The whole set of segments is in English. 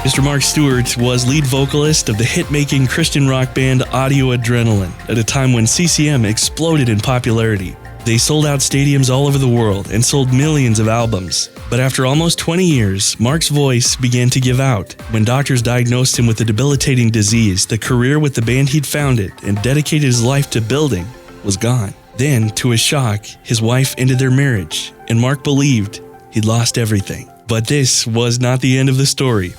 Mr. Mark Stuart was lead vocalist of the hit-making Christian rock band Audio Adrenaline at a time when CCM exploded in popularity. They sold out stadiums all over the world and sold millions of albums. But after almost 20 years, Mark's voice began to give out. When doctors diagnosed him with a debilitating disease, the career with the band he'd founded and dedicated his life to building was gone. Then, to his shock, his wife ended their marriage, and Mark believed he'd lost everything. But this was not the end of the story.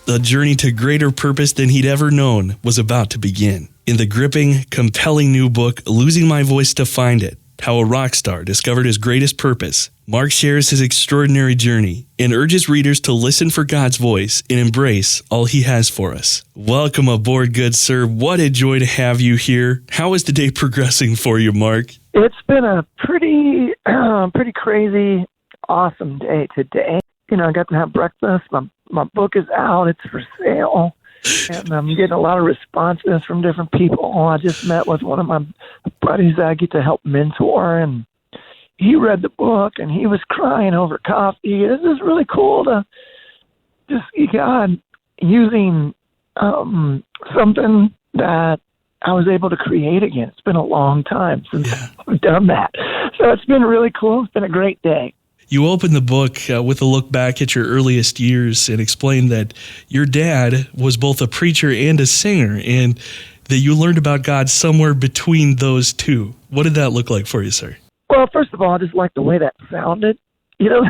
A journey to greater purpose than he'd ever known was about to begin. In the gripping, compelling new book, Losing My Voice to Find It, How a Rock Star Discovered His Greatest Purpose, Mark shares his extraordinary journey and urges readers to listen for God's voice and embrace all He has for us. Welcome aboard, good sir. What a joy to have you here. How is the day progressing for you, Mark? It's been a pretty crazy, awesome day today. I got to have breakfast. My book is out. It's for sale. And I'm getting a lot of responses from different people. I just met with one of my buddies that I get to help mentor, and he read the book, and he was crying over coffee. This is really cool to just see God using something that I was able to create again. It's been a long time since I've done that. So it's been really cool. It's been a great day. You open the book with a look back at your earliest years and explain that your dad was both a preacher and a singer, and that you learned about God somewhere between those two. What did that look like for you, sir? Well, first of all, I just like the way that sounded. It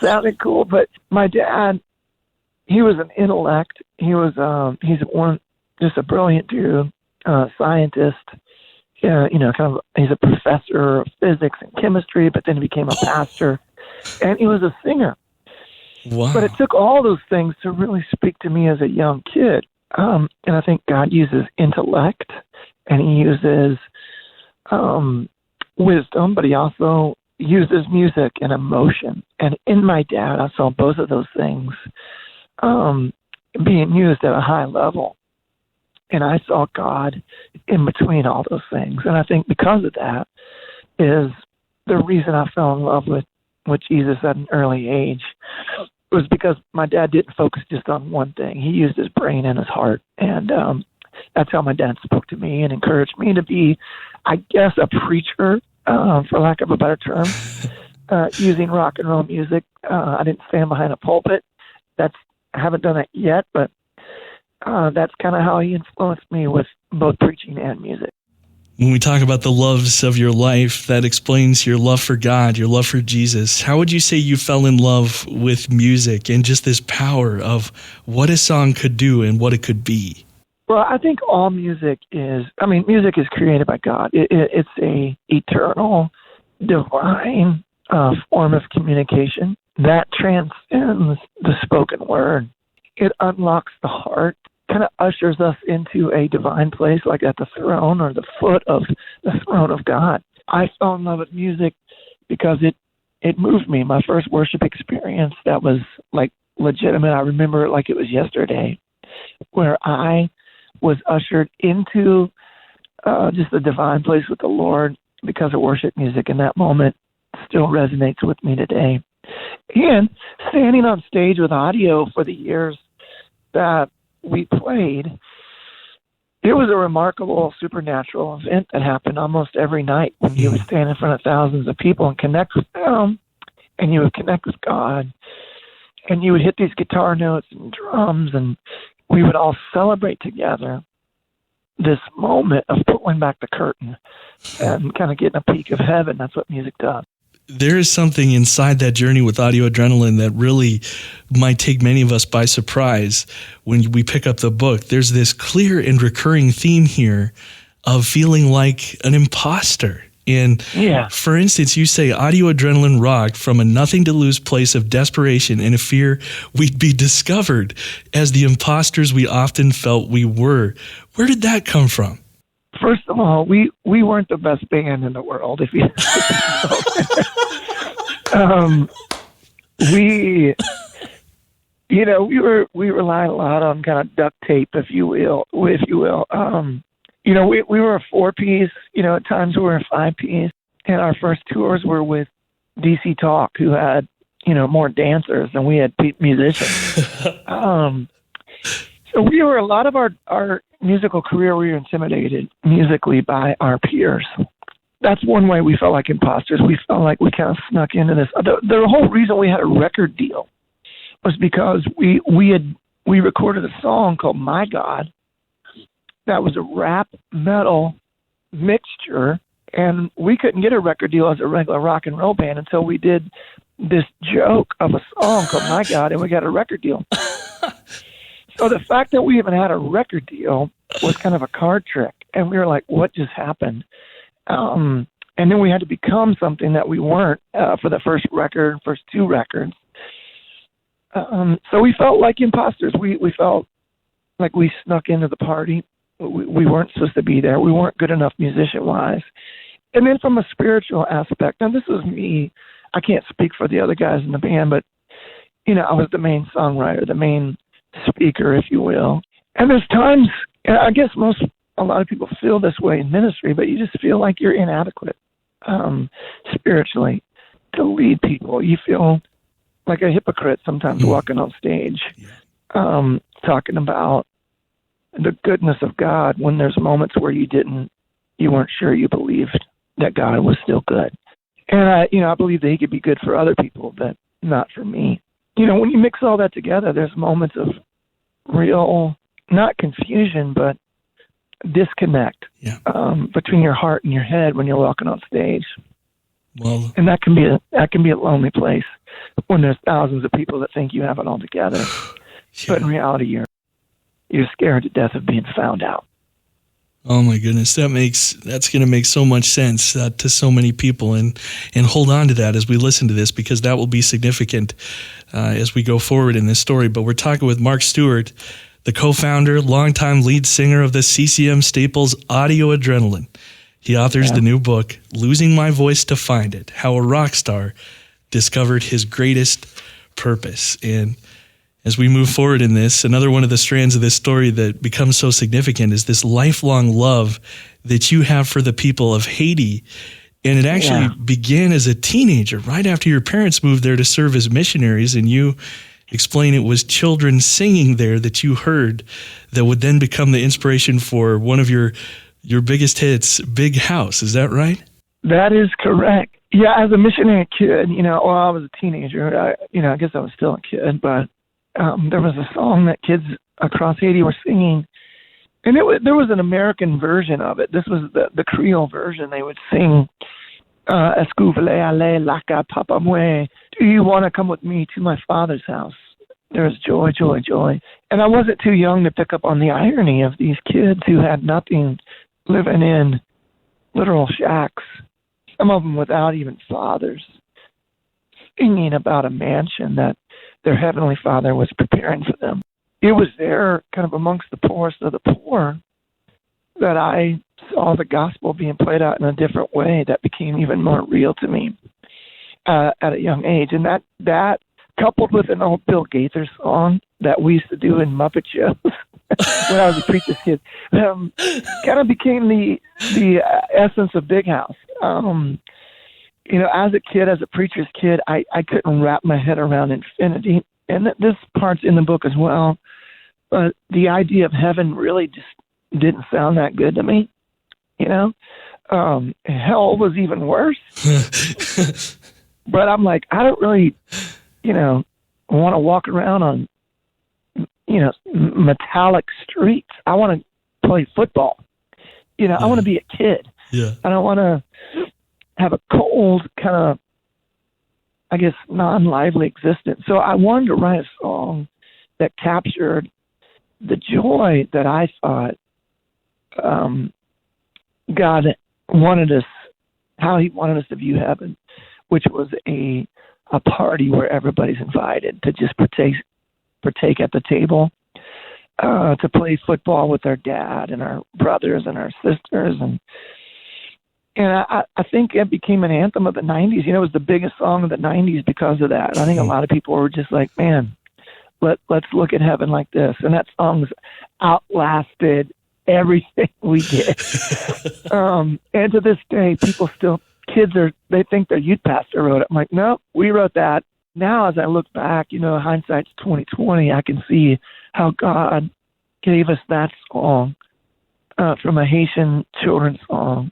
sounded cool. But my dad, he was an intellect. He's just a brilliant dude, scientist. He's a professor of physics and chemistry, but then he became a pastor, and he was a singer. Wow. But it took all those things to really speak to me as a young kid. And I think God uses intellect, and He uses wisdom, but He also uses music and emotion. And in my dad, I saw both of those things being used at a high level. And I saw God in between all those things. And I think because of that is the reason I fell in love with Jesus at an early age, was because my dad didn't focus just on one thing. He used his brain and his heart. And that's how my dad spoke to me and encouraged me to be, I guess, a preacher, for lack of a better term, using rock and roll music. I didn't stand behind a pulpit. I haven't done that yet, but that's kind of how He influenced me with both preaching and music. When we talk about the loves of your life, that explains your love for God, your love for Jesus. How would you say you fell in love with music and just this power of what a song could do and what it could be? Well, I think all music is created by God. It's a eternal, divine form of communication that transcends the spoken word. It unlocks the heart, kind of ushers us into a divine place, like at the throne or the foot of the throne of God. I fell in love with music because it moved me. My first worship experience that was like legitimate, I remember it like it was yesterday, where I was ushered into just a divine place with the Lord because of worship music, and that moment still resonates with me today. And standing on stage with Audio for the years that we played, it was a remarkable supernatural event that happened almost every night when you would stand in front of thousands of people and connect with them, and you would connect with God, and you would hit these guitar notes and drums, and we would all celebrate together this moment of pulling back the curtain and kind of getting a peek of heaven. That's what music does. There is something inside that journey with Audio Adrenaline that really might take many of us by surprise when we pick up the book. There's this clear and recurring theme here of feeling like an imposter. And for instance, you say Audio Adrenaline rocked from a nothing-to-lose place of desperation and a fear we'd be discovered as the imposters we often felt we were. Where did that come from? First of all, we weren't the best band in the world. If you, we relied a lot on kind of duct tape, if you will. we were a 4-piece, at times we were a 5-piece, and our first tours were with DC Talk, who had, more dancers than we had musicians. So we were, a lot of our musical career, we were intimidated musically by our peers. That's one way we felt like imposters. We felt like we kind of snuck into this. The whole reason we had a record deal was because we recorded a song called My God that was a rap metal mixture, and we couldn't get a record deal as a regular rock and roll band until we did this joke of a song called My God, and we got a record deal. So the fact that we even had a record deal was kind of a card trick, and we were like, what just happened? And then we had to become something that we weren't for the first 2 records. So we felt like imposters. We felt like we snuck into the party. We weren't supposed to be there. We weren't good enough musician-wise. And then from a spiritual aspect, now this was me. I can't speak for the other guys in the band, but, I was the main songwriter, the main speaker, if you will. And there's times, I guess a lot of people feel this way in ministry, but you just feel like you're inadequate spiritually to lead people. You feel like a hypocrite sometimes walking on stage, talking about the goodness of God when there's moments where you weren't sure you believed that God was still good. And I believe that he could be good for other people, but not for me. When you mix all that together, there's moments of real, not confusion, but disconnect between your heart and your head when you're walking on stage. Well, and that can be a lonely place when there's thousands of people that think you have it all together, but in reality, you're scared to death of being found out. Oh my goodness, that's going to make so much sense to so many people, and hold on to that as we listen to this, because that will be significant as we go forward in this story. But we're talking with Mark Stuart, the co-founder, longtime lead singer of the CCM staples Audio Adrenaline. He authors the new book, Losing My Voice to Find It, How a Rock Star Discovered His Greatest Purpose. And as we move forward in this, another one of the strands of this story that becomes so significant is this lifelong love that you have for the people of Haiti. And it actually began as a teenager, right after your parents moved there to serve as missionaries, and you explain it was children singing there that you heard that would then become the inspiration for one of your biggest hits, Big House. Is that right? That is correct. Yeah, as a missionary kid, I was a teenager. I guess I was still a kid, but there was a song that kids across Haiti were singing, and there was an American version of it. This was the Creole version. They would sing, "Est-ce que vous voulez aller là qu'à papa moi? Do you want to come with me to my father's house? There's joy, joy, joy." And I wasn't too young to pick up on the irony of these kids who had nothing, living in literal shacks, some of them without even fathers, singing about a mansion that their Heavenly Father was preparing for them. It was there, kind of amongst the poorest of the poor, that I saw the gospel being played out in a different way that became even more real to me at a young age. And that coupled with an old Bill Gaither song that we used to do in Muppet shows when I was a preacher's kid, kind of became the essence of Big House. As a kid, as a preacher's kid, I couldn't wrap my head around infinity. And this part's in the book as well. But the idea of heaven really just didn't sound that good to me. Hell was even worse. But I'm like, I don't really, want to walk around on, metallic streets. I want to play football. I want to be a kid. Yeah. I don't want to have a cold, kind of, I guess, non-lively existence. So I wanted to write a song that captured the joy that I thought God wanted us, how he wanted us to view heaven, which was a party where everybody's invited to just partake at the table, to play football with our dad and our brothers and our sisters. And I think it became an anthem of the 90s. It was the biggest song of the 90s because of that. And I think a lot of people were just like, man, let's look at heaven like this. And that song's outlasted everything we did. And to this day, they think their youth pastor wrote it. I'm like, no, we wrote that. Now, as I look back, hindsight's 2020. I can see how God gave us that song from a Haitian children's song,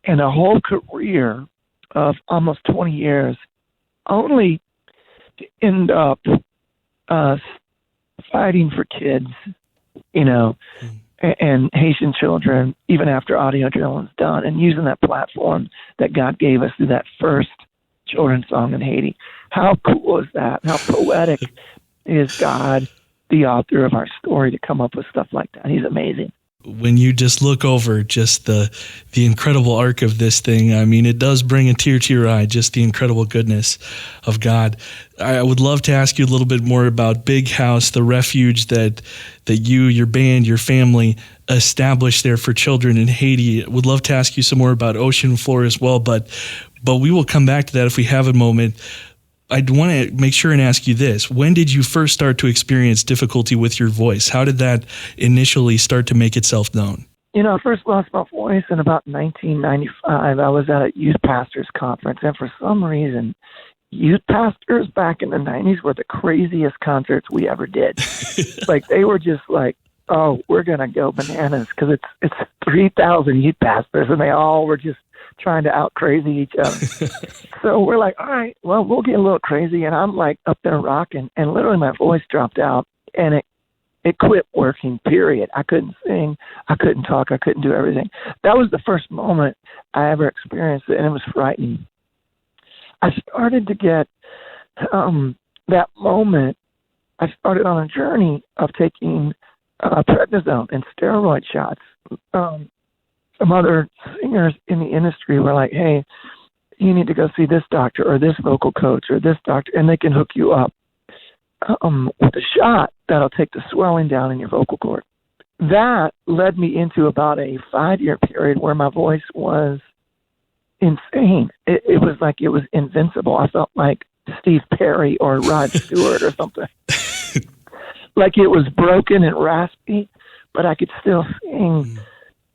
and a whole career of almost 20 years, only to end up fighting for kids, and Haitian children, even after Audio Adrenaline's done, and using that platform that God gave us through that first children's song in Haiti. How cool is that? How poetic is God, the author of our story, to come up with stuff like that? He's amazing. When you just look over just the incredible arc of this thing, I mean, it does bring a tear to your eye, just the incredible goodness of God. I would love to ask you a little bit more about Big House, the refuge that you, your band, your family established there for children in Haiti. I would love to ask you some more about Ocean Floor as well, but we will come back to that if we have a moment. I'd want to make sure and ask you this. When did you first start to experience difficulty with your voice? How did that initially start to make itself known? I first lost my voice in about 1995. I was at a youth pastors conference, and for some reason, youth pastors back in the 90s were the craziest concerts we ever did. Like, they were just like, oh, we're going to go bananas, because it's 3,000 youth pastors, and they all were just trying to out crazy each other. So we're like, all right, well, we'll get a little crazy. And I'm like up there rocking, and literally my voice dropped out, and it quit working, period. I couldn't sing, I couldn't talk, I couldn't do everything. That was the first moment I ever experienced it, and it was frightening. I started to get that moment. I started on a journey of taking prednisone and steroid shots. Some other singers in the industry were like, hey, you need to go see this doctor or this vocal coach or this doctor, and they can hook you up with a shot that'll take the swelling down in your vocal cord. That led me into about a 5-year period where my voice was insane. It was like it was invincible. I felt like Steve Perry or Rod Stewart or something. Like it was broken and raspy, but I could still sing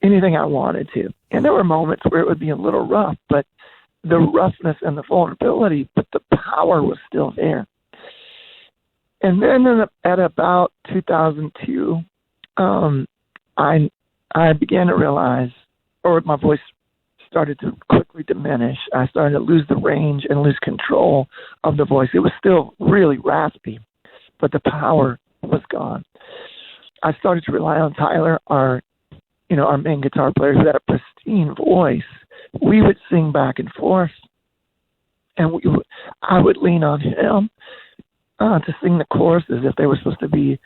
anything I wanted to. And there were moments where it would be a little rough, but the roughness and the vulnerability, but the power was still there. And then at about 2002, I began to realize, or my voice started to quickly diminish. I started to lose the range and lose control of the voice. It was still really raspy, but the power was gone. I started to rely on Tyler, our main guitar player, who had a pristine voice. We would sing back and forth, and I would lean on him to sing the choruses if they were supposed to be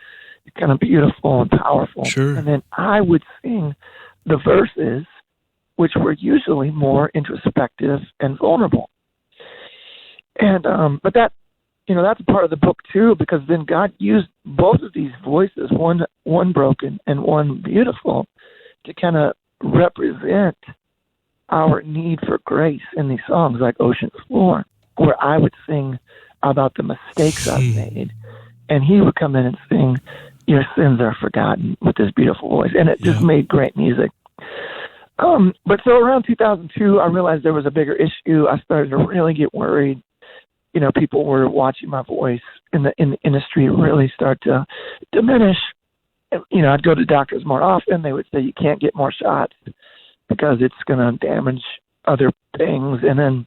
kind of beautiful and powerful. Sure. And then I would sing the verses, which were usually more introspective and vulnerable. And but that, that's a part of the book too, because then God used both of these voices, one broken and one beautiful, to kind of represent our need for grace in these songs like Ocean Floor, where I would sing about the mistakes I've made, and he would come in and sing, your sins are forgotten, with this beautiful voice. And it just made great music. But so around 2002, I realized there was a bigger issue. I started to really get worried. People were watching my voice in the industry really start to diminish. I'd go to doctors more often. They would say, you can't get more shots because it's going to damage other things. And then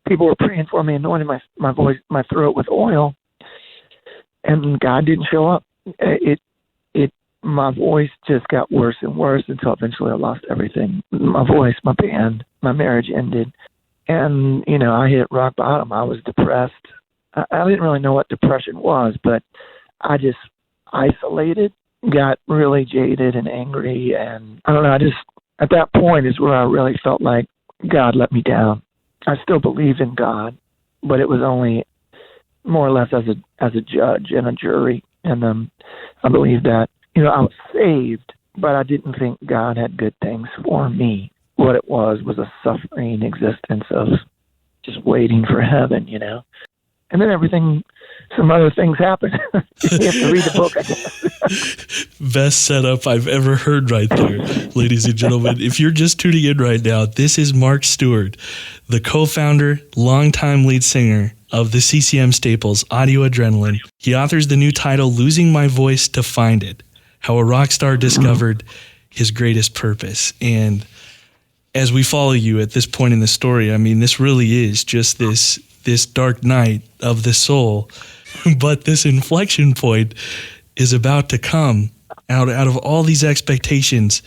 people were praying for me, anointing my voice, my throat with oil. And God didn't show up. My voice just got worse and worse until eventually I lost everything. My voice, my band, my marriage ended. And, I hit rock bottom. I was depressed. I didn't really know what depression was, but I just isolated, got really jaded and angry. And I don't know, at that point is where I really felt like God let me down. I still believed in God, but it was only more or less as a judge and a jury. And I believed that, I was saved, but I didn't think God had good things for me. What it was a suffering existence of just waiting for heaven, And then everything some other things happen. You have to read the book, I guess. Best setup I've ever heard right there, ladies and gentlemen. If you're just tuning in right now, this is Mark Stuart, the co-founder, longtime lead singer of the CCM staples, Audio Adrenaline. He authors the new title, Losing My Voice to Find It, How a Rock Star Discovered His Greatest Purpose. And as we follow you at this point in the story, I mean, this really is just this dark night of the soul. But this inflection point is about to come out of all these expectations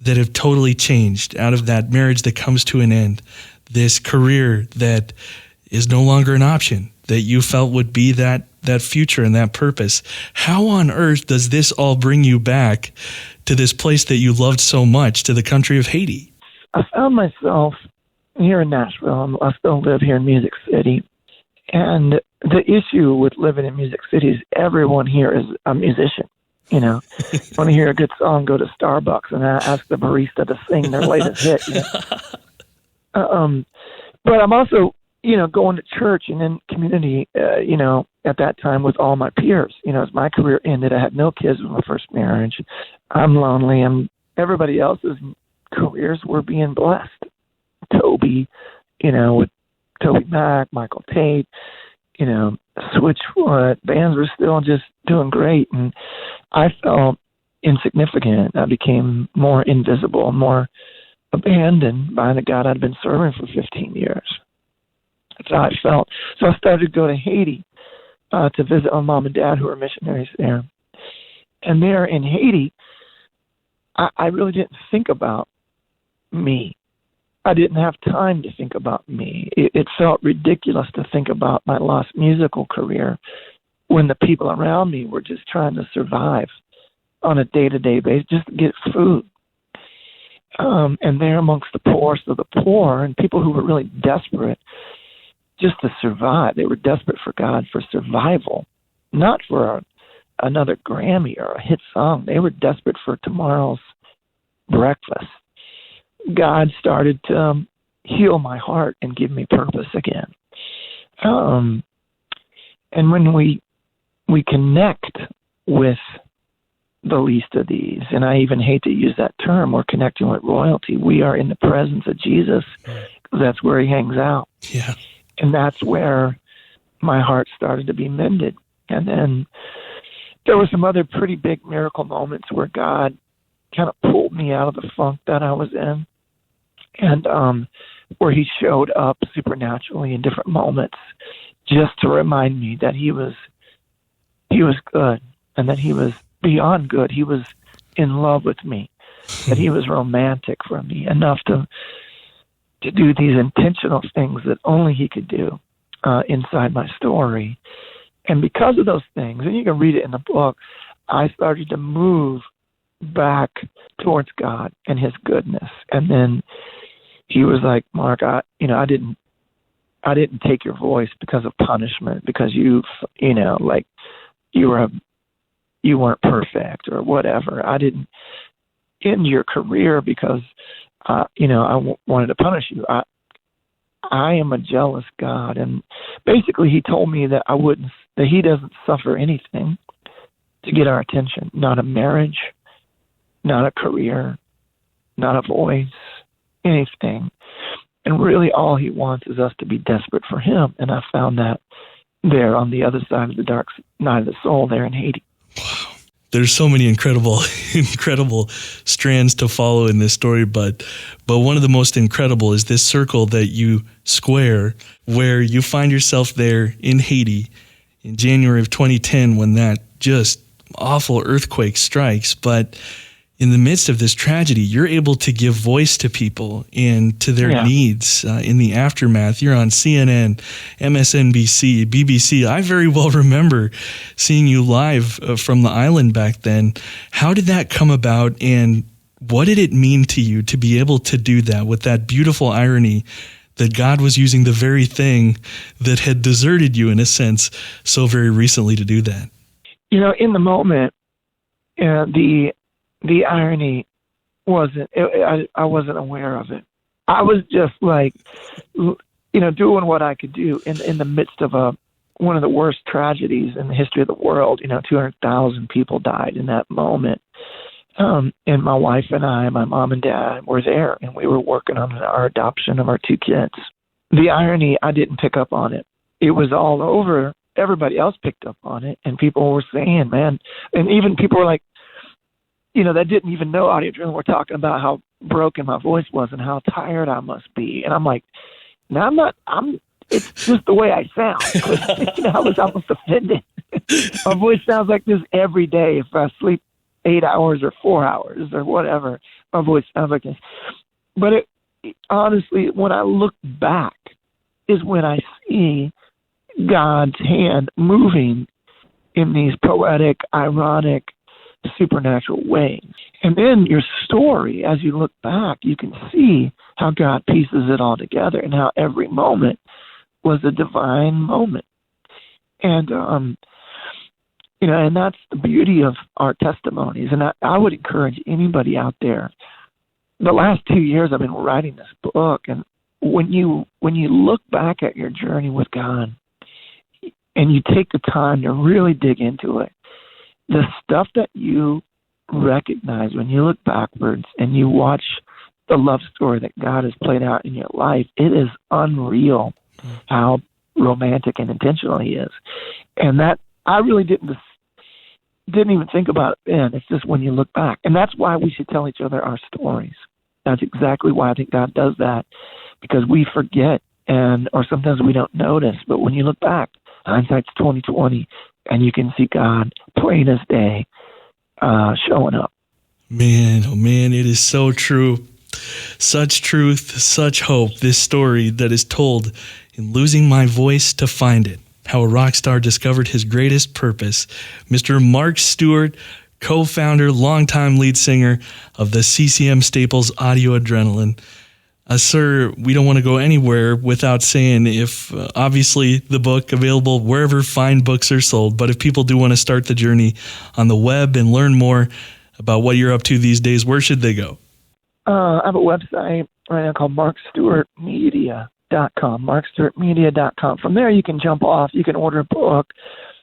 that have totally changed, out of that marriage that comes to an end, this career that is no longer an option, that you felt would be that future and that purpose. How on earth does this all bring you back to this place that you loved so much, to the country of Haiti? I found myself here in Nashville. I still live here in Music City. And the issue with living in Music City is everyone here is a musician. You know, want to hear a good song, go to Starbucks and ask the barista to sing their latest hit. You know? But I'm also, going to church and in community, at that time with all my peers. As my career ended, I had no kids with my first marriage. I'm lonely, and everybody else's careers were being blessed. Toby, with Toby Mac, Michael Tait, Switchfoot, bands were still just doing great. And I felt insignificant. I became more invisible, more abandoned by the God I'd been serving for 15 years. That's how I felt. So I started to go to Haiti to visit my mom and dad, who were missionaries there. And there in Haiti, I really didn't think about me. I didn't have time to think about me. It felt ridiculous to think about my lost musical career when the people around me were just trying to survive on a day-to-day basis, just to get food. And there amongst the poorest of the poor and people who were really desperate just to survive. They were desperate for God for survival, not for another Grammy or a hit song. They were desperate for tomorrow's breakfast. God started to heal my heart and give me purpose again. And when we connect with the least of these, and I even hate to use that term, we're connecting with royalty. We are in the presence of Jesus. That's where he hangs out. Yeah. And that's where my heart started to be mended. And then there were some other pretty big miracle moments where God kind of pulled me out of the funk that I was in, and where he showed up supernaturally in different moments just to remind me that he was good, and that he was beyond good. He was in love with me, that he was romantic for me enough to do these intentional things that only he could do inside my story. And because of those things, and you can read it in the book, I started to move back towards God and his goodness. And then he was like, Mark, I didn't take your voice because of punishment, because you weren't perfect or whatever. I didn't end your career because I wanted to punish you. I am a jealous God. And basically he told me that that he doesn't suffer anything to get our attention, not a marriage, not a career, not a voice, anything. And really all he wants is us to be desperate for him. And I found that there on the other side of the dark night of the soul there in Haiti. Wow. There's so many incredible strands to follow in this story, but one of the most incredible is this circle that you square, where you find yourself there in Haiti in January of 2010 when that just awful earthquake strikes. But in the midst of this tragedy, you're able to give voice to people and to their needs in the aftermath. You're on CNN, MSNBC, BBC. I very well remember seeing you live from the island back then. How did that come about, and what did it mean to you to be able to do that with that beautiful irony that God was using the very thing that had deserted you, in a sense, so very recently to do that? In the moment, the irony wasn't, I wasn't aware of it. I was just like, doing what I could do in the midst of one of the worst tragedies in the history of the world. 200,000 people died in that moment. And my wife and I, my mom and dad, were there, and we were working on our adoption of our 2 kids. The irony, I didn't pick up on it. It was all over. Everybody else picked up on it, and people were saying, man, and even people were like, that didn't even know Audio Adrenaline were talking about how broken my voice was and how tired I must be. And I'm like, no, it's just the way I sound. I was almost offended. My voice sounds like this every day. If I sleep 8 hours or 4 hours or whatever, my voice sounds like this. But honestly, when I look back is when I see God's hand moving in these poetic, ironic, supernatural ways. And then your story, as you look back, you can see how God pieces it all together and how every moment was a divine moment. And, and that's the beauty of our testimonies. And I would encourage anybody out there. The last 2 years I've been writing this book, and when you look back at your journey with God and you take the time to really dig into it, the stuff that you recognize when you look backwards and you watch the love story that God has played out in your life, it is unreal how romantic and intentional He is. And that I really didn't even think about it then. It's just when you look back. And that's why we should tell each other our stories. That's exactly why I think God does that, because we forget or sometimes we don't notice. But when you look back, hindsight's 20/20, and you can see God plain as day showing up. Man, oh man, it is so true. Such truth, such hope. This story that is told in Losing My Voice to Find It, how a rock star discovered his greatest purpose. Mr. Mark Stuart, co-founder, longtime lead singer of the CCM Staples Audio Adrenaline. Sir, we don't want to go anywhere without saying if, obviously, the book available wherever fine books are sold, but if people do want to start the journey on the web and learn more about what you're up to these days, where should they go? I have a website right now called markstewartmedia.com, markstewartmedia.com. From there, you can jump off. You can order a book.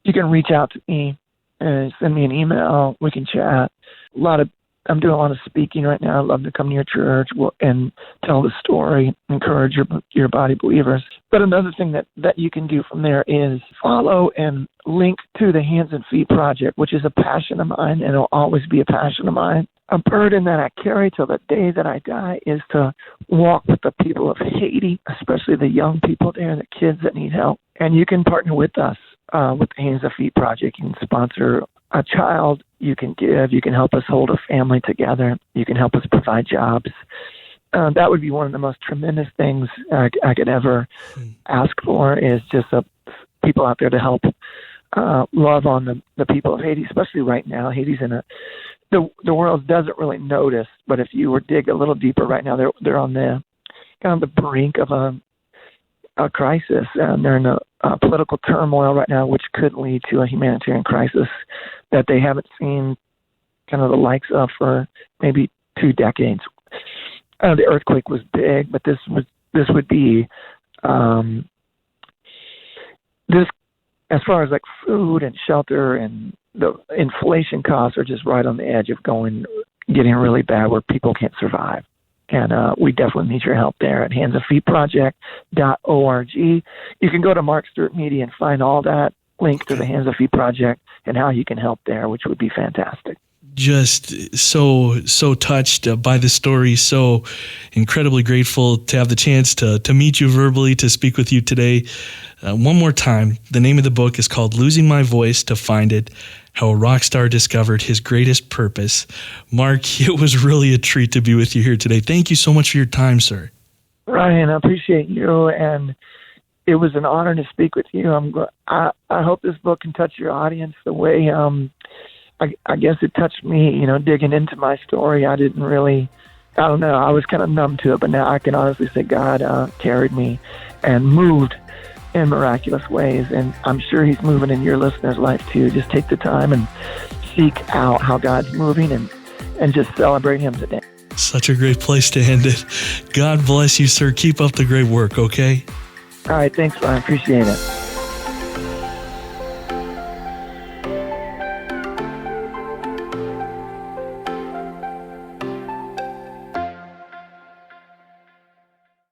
You can reach out to me and send me an email. We can chat. I'm doing a lot of speaking right now. I'd love to come to your church and tell the story, encourage your body believers. But another thing that you can do from there is follow and link to the Hands and Feet Project, which is a passion of mine, and it'll always be a passion of mine. A burden that I carry till the day that I die is to walk with the people of Haiti, especially the young people there, the kids that need help. And you can partner with us with the Hands and Feet Project. You can sponsor a child, you can give, you can help us hold a family together, you can help us provide jobs. That would be one of the most tremendous things I could ever ask for, is just people out there to help love on the people of Haiti, especially right now. Haiti's in the world doesn't really notice, but if you were to dig a little deeper right now, they're on the kind of the brink of a crisis, and they're in a political turmoil right now, which could lead to a humanitarian crisis that they haven't seen kind of the likes of for maybe 2 decades. The earthquake was big, but this would be this, as far as like food and shelter, and the inflation costs are just right on the edge of getting really bad where people can't survive. And we definitely need your help there at handsandfeetproject.org. You can go to Mark Stewart Media and find all that, link to the Hands and Feet Project and how you can help there, which would be fantastic. Just so touched by the story, so incredibly grateful to have the chance to meet you verbally, to speak with you today. One more time, the name of the book is called Losing My Voice to Find It, How a Rock Star Discovered His Greatest Purpose. Mark, it was really a treat to be with you here today. Thank you so much for your time, sir. Ryan, I appreciate you, and it was an honor to speak with you. I hope this book can touch your audience the way I guess it touched me, digging into my story. I don't know, I was kind of numb to it, but now I can honestly say God carried me and moved in miraculous ways, and I'm sure He's moving in your listener's life too. Just take the time and seek out how God's moving and just celebrate Him today. Such a great place to end it. God bless you, sir. Keep up the great work, okay? All right, thanks, Ryan. Appreciate it.